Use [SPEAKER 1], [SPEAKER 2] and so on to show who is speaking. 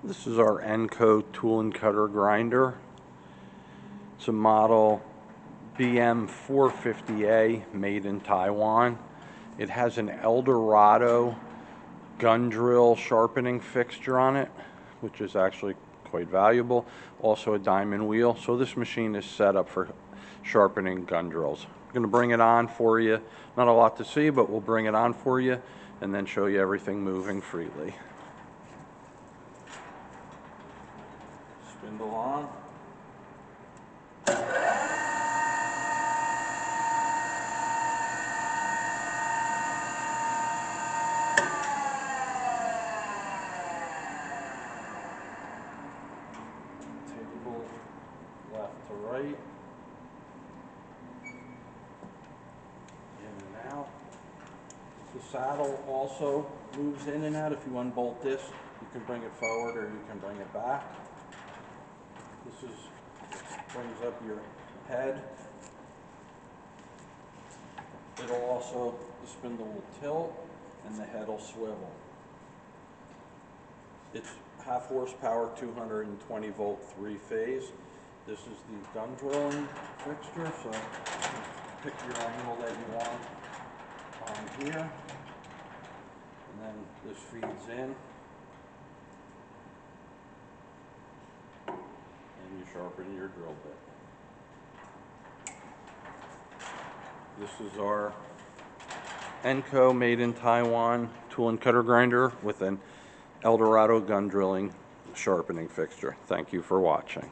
[SPEAKER 1] This is our Enco Tool and Cutter Grinder. It's a model BM450A made in Taiwan. It has an Eldorado gun drill sharpening fixture on it, which is actually quite valuable. Also a diamond wheel. So this machine is set up for sharpening gun drills. I'm going to bring it on for you. Not a lot to see, but we'll bring it on for you and then show you everything moving freely. Spindle on. Table left to right. In and out. The saddle also moves in and out. If you unbolt this, you can bring it forward or you can bring it back. This brings up your head. It'll also, the spindle will tilt and the head will swivel. It's half horsepower, 220 volt, 3-phase. This is the gun drilling fixture, so pick your angle that you want on here. And then this feeds in. And you sharpen your drill bit. This is our Enco made in Taiwan tool and cutter grinder with an Eldorado gun drilling sharpening fixture. Thank you for watching.